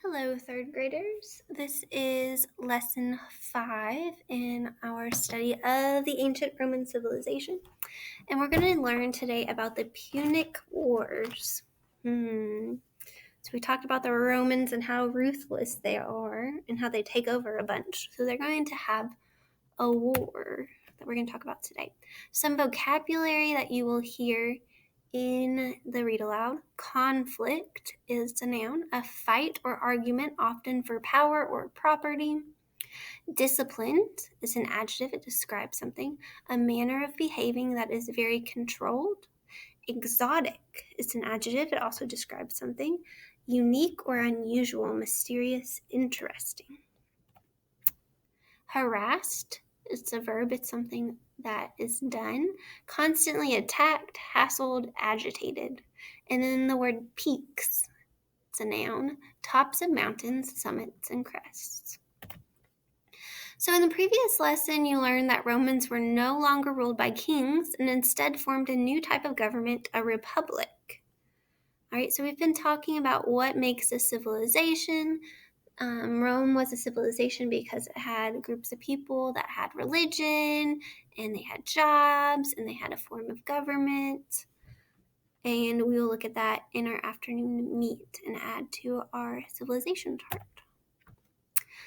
Hello, third graders. This is lesson 5 in our study of the ancient Roman civilization. And we're going to learn today about the Punic Wars. So we talked about the Romans and how ruthless they are and how they take over a bunch. So they're going to have a war that we're going to talk about today. Some vocabulary that you will hear in the read aloud. Conflict is a noun, a fight or argument, often for power or property. Disciplined is an adjective, it describes something, a manner of behaving that is very controlled. Exotic is an adjective, it also describes something. Unique or unusual, mysterious, interesting. Harassed, it's a verb, it's something that is done. Constantly attacked, hassled, agitated. And then the word peaks, it's a noun. Tops of mountains, summits, and crests. So in the previous lesson, you learned that Romans were no longer ruled by kings and instead formed a new type of government, a republic. All right, so we've been talking about what makes a civilization. Rome was a civilization because it had groups of people that had religion, and they had jobs, and they had a form of government. And we will look at that in our afternoon meet and add to our civilization chart.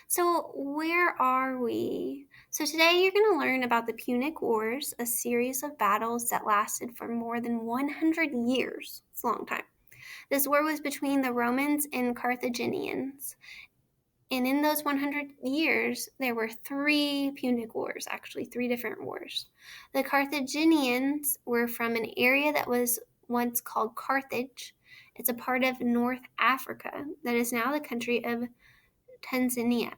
So where are we? So today you're going to learn about the Punic Wars, a series of battles that lasted for more than 100 years. It's a long time. This war was between the Romans and Carthaginians. And in those 100 years, there were 3 Punic Wars, actually 3 different wars. The Carthaginians were from an area that was once called Carthage. It's a part of North Africa that is now the country of Tanzania.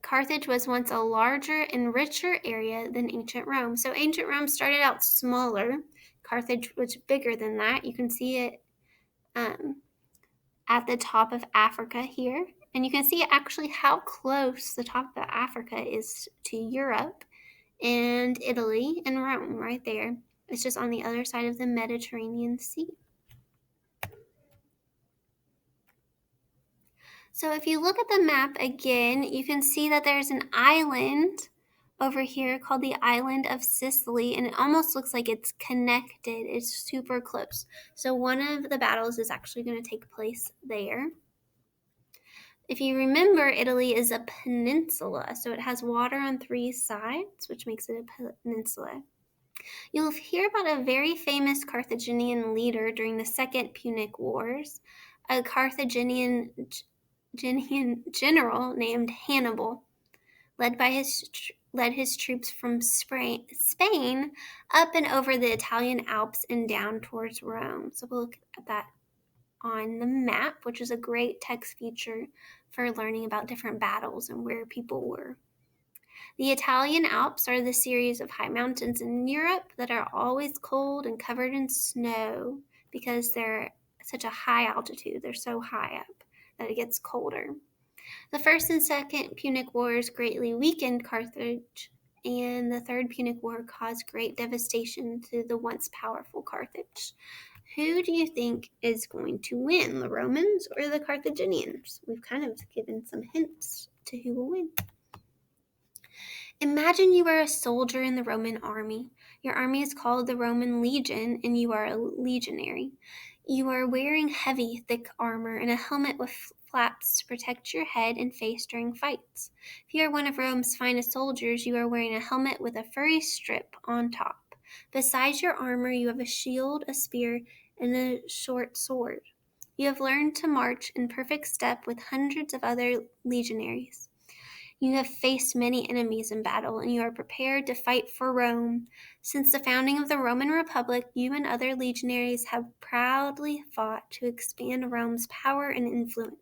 Carthage was once a larger and richer area than ancient Rome. So ancient Rome started out smaller. Carthage was bigger than that. You can see it at the top of Africa here. And you can see actually how close the top of Africa is to Europe and Italy and Rome right there. It's just on the other side of the Mediterranean Sea. So if you look at the map again, you can see that there's an island over here called the island of Sicily, and it almost looks like it's connected. It's super close. So one of the battles is actually going to take place there. If you remember, Italy is a peninsula, so it has water on 3 sides, which makes it a peninsula. You'll hear about a very famous Carthaginian leader during the Second Punic Wars, a Carthaginian general named Hannibal, led his troops from Spain up and over the Italian Alps and down towards Rome. So we'll look at that on the map, which is a great text feature for learning about different battles and where people were. The Italian Alps are the series of high mountains in Europe that are always cold and covered in snow because they're such a high altitude. They're so high up that it gets colder. The First and Second Punic Wars greatly weakened Carthage, and the Third Punic War caused great devastation to the once powerful Carthage. Who do you think is going to win, the Romans or the Carthaginians? We've kind of given some hints to who will win. Imagine you are a soldier in the Roman army. Your army is called the Roman Legion, and you are a legionary. You are wearing heavy, thick armor and a helmet with flaps to protect your head and face during fights. If you are one of Rome's finest soldiers, you are wearing a helmet with a furry strip on top. Besides your armor, you have a shield, a spear, and a short sword. You have learned to march in perfect step with hundreds of other legionaries. You have faced many enemies in battle, and you are prepared to fight for Rome. Since the founding of the Roman Republic, you and other legionaries have proudly fought to expand Rome's power and influence.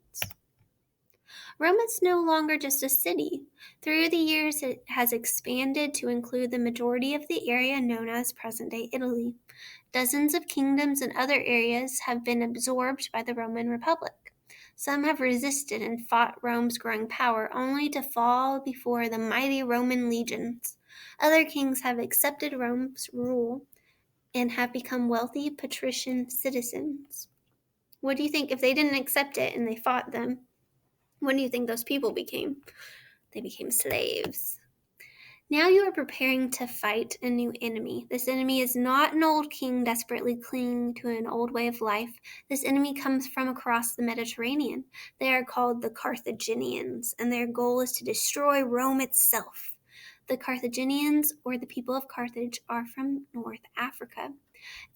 Rome is no longer just a city. Through the years, it has expanded to include the majority of the area known as present-day Italy. Dozens of kingdoms and other areas have been absorbed by the Roman Republic. Some have resisted and fought Rome's growing power, only to fall before the mighty Roman legions. Other kings have accepted Rome's rule and have become wealthy patrician citizens. What do you think if they didn't accept it and they fought them? What do you think those people became? They became slaves. Now you are preparing to fight a new enemy. This enemy is not an old king desperately clinging to an old way of life. This enemy comes from across the Mediterranean. They are called the Carthaginians, and their goal is to destroy Rome itself. The Carthaginians, or the people of Carthage, are from North Africa.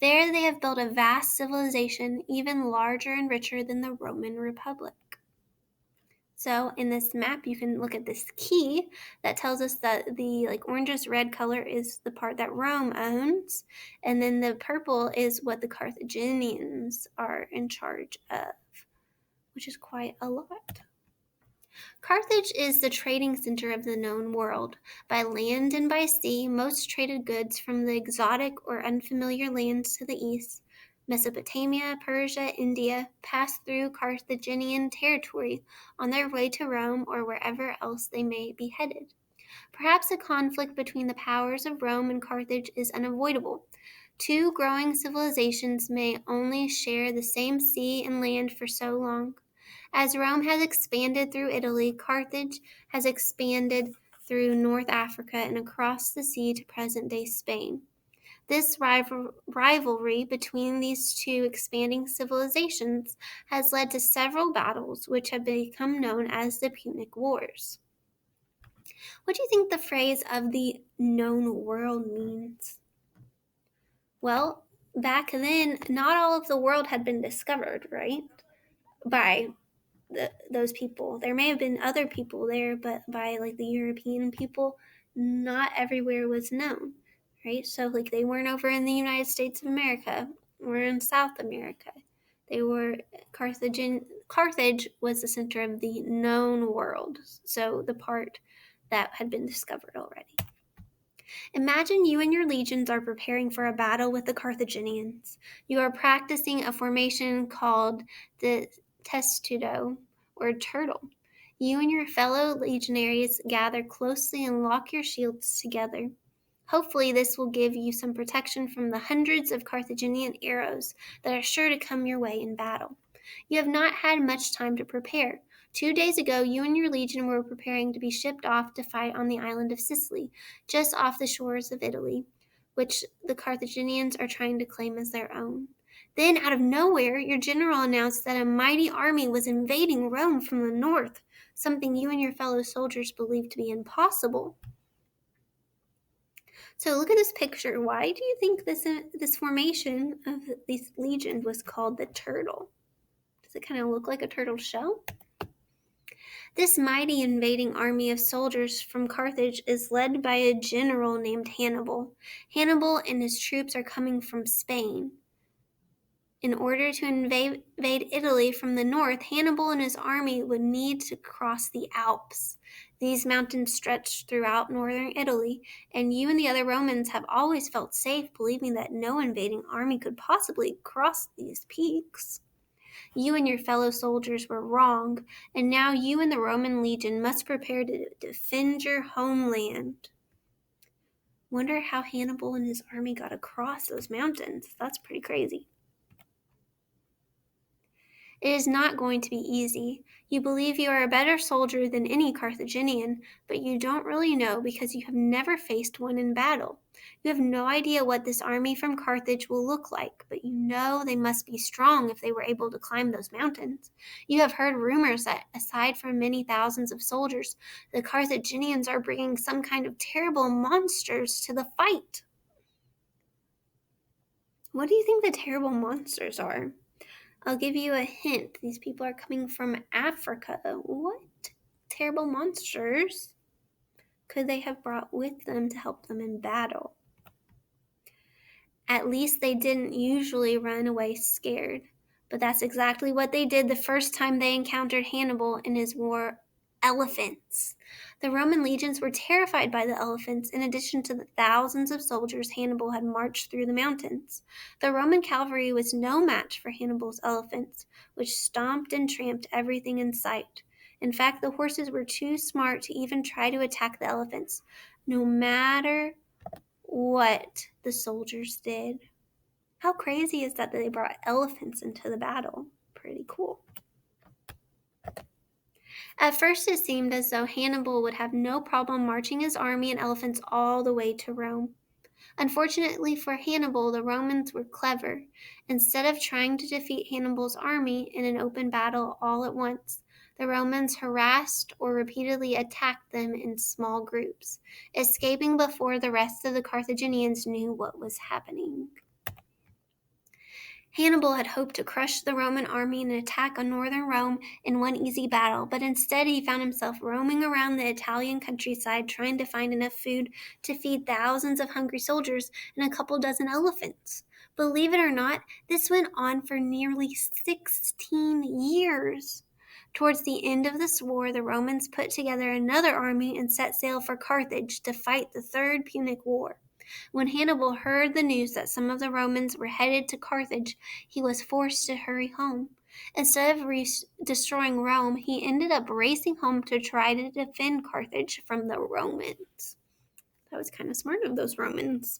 There they have built a vast civilization, even larger and richer than the Roman Republic. So in this map, you can look at this key that tells us that the orangish red color is the part that Rome owns, and then the purple is what the Carthaginians are in charge of, which is quite a lot. Carthage is the trading center of the known world. By land and by sea, most traded goods from the exotic or unfamiliar lands to the east, Mesopotamia, Persia, India, passed through Carthaginian territory on their way to Rome or wherever else they may be headed. Perhaps a conflict between the powers of Rome and Carthage is unavoidable. Two growing civilizations may only share the same sea and land for so long. As Rome has expanded through Italy, Carthage has expanded through North Africa and across the sea to present-day Spain. This rivalry between these two expanding civilizations has led to several battles which have become known as the Punic Wars. What do you think the phrase "of the known world" means? Well, back then, not all of the world had been discovered, right? By those people. There may have been other people there, but by the European people, not everywhere was known, right? So they weren't over in the United States of America or in South America. They were Carthage was the center of the known world, so the part that had been discovered already. Imagine you and your legions are preparing for a battle with the Carthaginians. You are practicing a formation called the testudo, or turtle. You and your fellow legionaries gather closely and lock your shields together. Hopefully, this will give you some protection from the hundreds of Carthaginian arrows that are sure to come your way in battle. You have not had much time to prepare. 2 days ago, you and your legion were preparing to be shipped off to fight on the island of Sicily, just off the shores of Italy, which the Carthaginians are trying to claim as their own. Then, out of nowhere, your general announced that a mighty army was invading Rome from the north, something you and your fellow soldiers believed to be impossible. So look at this picture. Why do you think this formation of these legions was called the turtle? Does it kind of look like a turtle shell? This mighty invading army of soldiers from Carthage is led by a general named Hannibal. Hannibal and his troops are coming from Spain. In order to invade Italy from the north, Hannibal and his army would need to cross the Alps. These mountains stretch throughout northern Italy, and you and the other Romans have always felt safe believing that no invading army could possibly cross these peaks. You and your fellow soldiers were wrong, and now you and the Roman legion must prepare to defend your homeland. Wonder how Hannibal and his army got across those mountains. That's pretty crazy. It is not going to be easy. You believe you are a better soldier than any Carthaginian, but you don't really know because you have never faced one in battle. You have no idea what this army from Carthage will look like, but you know they must be strong if they were able to climb those mountains. You have heard rumors that, aside from many thousands of soldiers, the Carthaginians are bringing some kind of terrible monsters to the fight. What do you think the terrible monsters are? I'll give you a hint. These people are coming from Africa. What terrible monsters could they have brought with them to help them in battle? At least they didn't usually run away scared. But that's exactly what they did the first time they encountered Hannibal and his war: elephants. The Roman legions were terrified by the elephants, in addition to the thousands of soldiers Hannibal had marched through the mountains. The Roman cavalry was no match for Hannibal's elephants, which stomped and tramped everything in sight. In fact, the horses were too smart to even try to attack the elephants, no matter what the soldiers did. How crazy is that they brought elephants into the battle? Pretty cool. At first, it seemed as though Hannibal would have no problem marching his army and elephants all the way to Rome. Unfortunately for Hannibal, the Romans were clever. Instead of trying to defeat Hannibal's army in an open battle all at once, the Romans harassed or repeatedly attacked them in small groups, escaping before the rest of the Carthaginians knew what was happening. Hannibal had hoped to crush the Roman army and attack on northern Rome in one easy battle, but instead he found himself roaming around the Italian countryside trying to find enough food to feed thousands of hungry soldiers and a couple dozen elephants. Believe it or not, this went on for nearly 16 years. Towards the end of this war, the Romans put together another army and set sail for Carthage to fight the Third Punic War. When Hannibal heard the news that some of the Romans were headed to Carthage, he was forced to hurry home. Instead of destroying Rome, he ended up racing home to try to defend Carthage from the Romans. That was kind of smart of those Romans.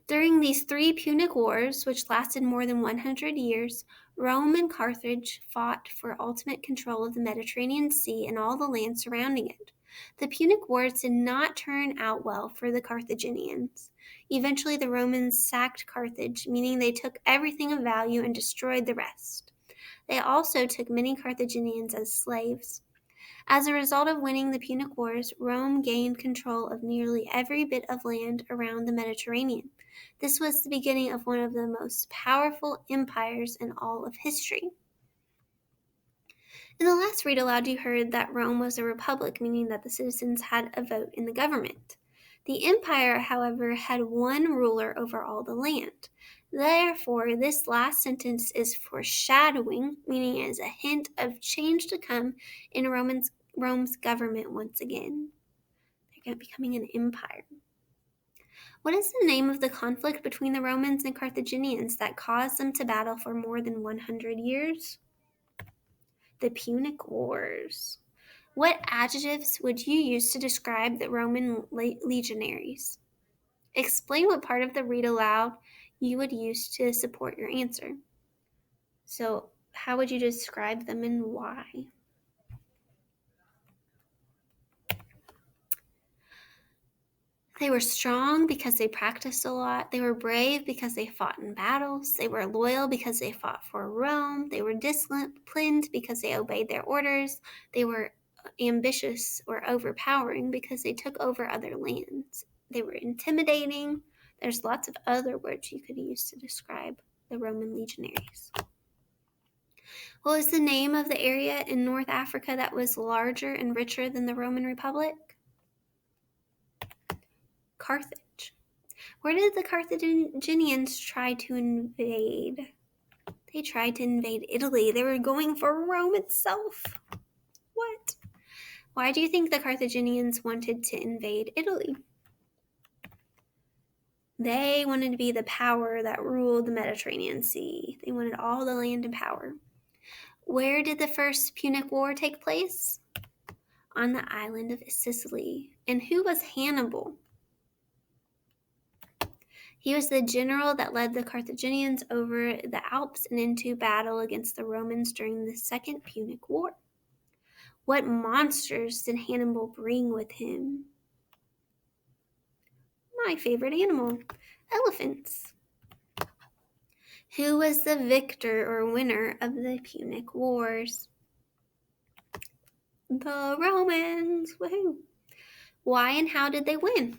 During these 3 Punic Wars, which lasted more than 100 years, Rome and Carthage fought for ultimate control of the Mediterranean Sea and all the land surrounding it. The Punic Wars did not turn out well for the Carthaginians. Eventually, the Romans sacked Carthage, meaning they took everything of value and destroyed the rest. They also took many Carthaginians as slaves. As a result of winning the Punic Wars, Rome gained control of nearly every bit of land around the Mediterranean. This was the beginning of one of the most powerful empires in all of history. In the last read aloud, you heard that Rome was a republic, meaning that the citizens had a vote in the government. The empire, however, had one ruler over all the land. Therefore, this last sentence is foreshadowing, meaning it is a hint of change to come in Rome's government once again. They're becoming an empire. What is the name of the conflict between the Romans and Carthaginians that caused them to battle for more than 100 years? The Punic Wars. What adjectives would you use to describe the Roman legionaries? Explain what part of the read aloud you would use to support your answer. So, how would you describe them and why? They were strong because they practiced a lot. They were brave because they fought in battles. They were loyal because they fought for Rome. They were disciplined because they obeyed their orders. They were ambitious or overpowering because they took over other lands. They were intimidating. There's lots of other words you could use to describe the Roman legionaries. What was the name of the area in North Africa that was larger and richer than the Roman Republic? Carthage. Where did the Carthaginians try to invade? They tried to invade Italy. They were going for Rome itself. What? Why do you think the Carthaginians wanted to invade Italy? They wanted to be the power that ruled the Mediterranean Sea. They wanted all the land and power. Where did the First Punic War take place? On the island of Sicily. And who was Hannibal? He was the general that led the Carthaginians over the Alps and into battle against the Romans during the Second Punic War. What monsters did Hannibal bring with him? My favorite animal, elephants. Who was the victor or winner of the Punic Wars? The Romans. Woohoo! Why and how did they win?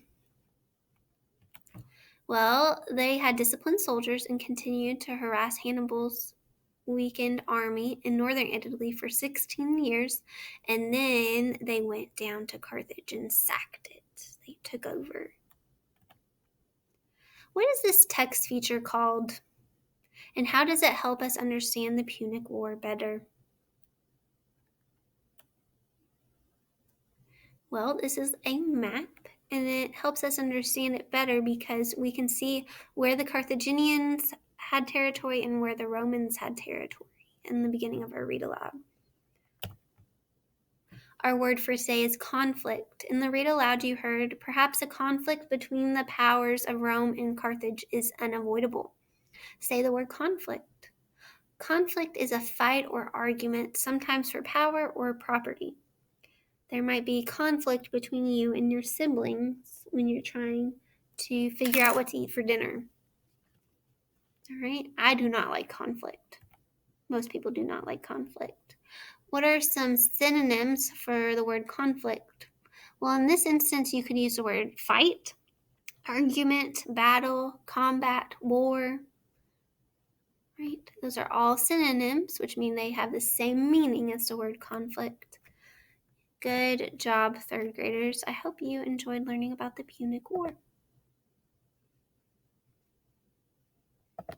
Well, they had disciplined soldiers and continued to harass Hannibal's weakened army in northern Italy for 16 years, and then they went down to Carthage and sacked it. They took over. What is this text feature called? And how does it help us understand the Punic War better? Well, this is a map, and it helps us understand it better because we can see where the Carthaginians had territory and where the Romans had territory in the beginning of our read aloud. Our word for today is conflict. In the read aloud you heard, perhaps a conflict between the powers of Rome and Carthage is unavoidable. Say the word conflict. Conflict is a fight or argument, sometimes for power or property. There might be conflict between you and your siblings when you're trying to figure out what to eat for dinner. All right, I do not like conflict. Most people do not like conflict. What are some synonyms for the word conflict? Well, in this instance, you could use the word fight, argument, battle, combat, war. Right? Those are all synonyms, which mean they have the same meaning as the word conflict. Good job, third graders. I hope you enjoyed learning about the Punic War.